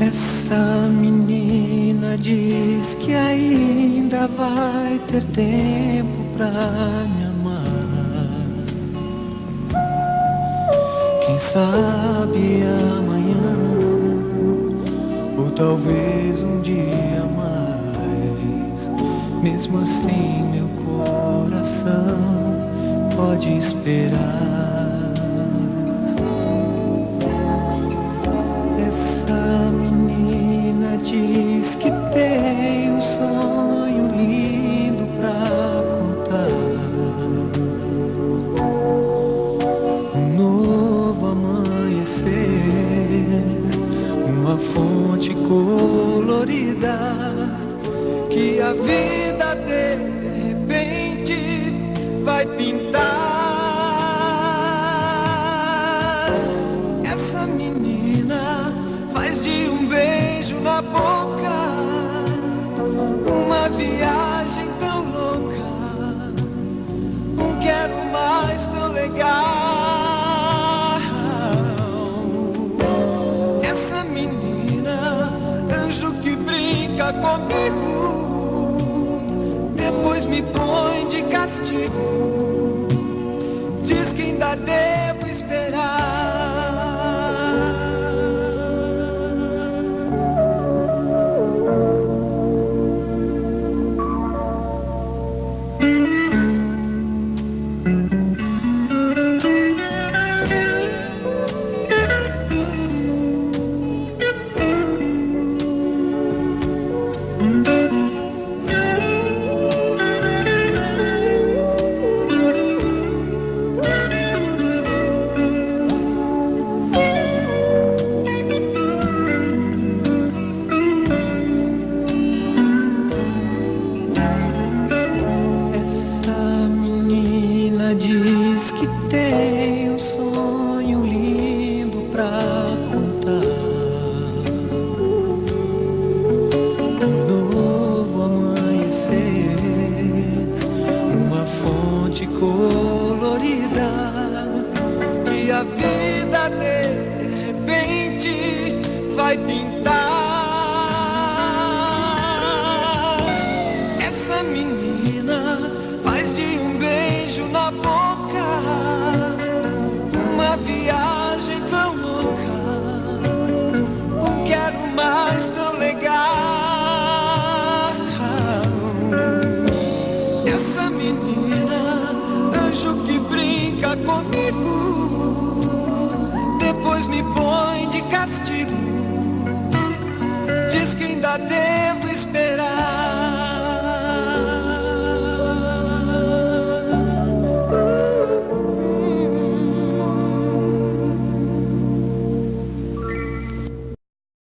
Essa menina diz que ainda vai ter tempo pra me amar. Quem sabe amanhã, ou talvez um dia mais. Mesmo assim meu coração pode esperar. Essa menina diz que tem um sonho lindo pra contar. Um novo amanhecer, uma fonte colorida que a vida de repente vai pintar. Essa menina faz de um beijo na boca uma viagem tão louca, um quero mais tão legal. Essa menina, anjo que brinca comigo, depois me põe de castigo, diz que ainda devo esperar. Diz que tem um sonho lindo pra contar. Um novo amanhecer, uma fonte colorida que a vida de repente vai pintar. Essa menina faz de um beijo na boca uma viagem tão louca, um quero mais tão legal. Essa menina, anjo que brinca comigo, depois me põe de castigo, diz que ainda devo esperar.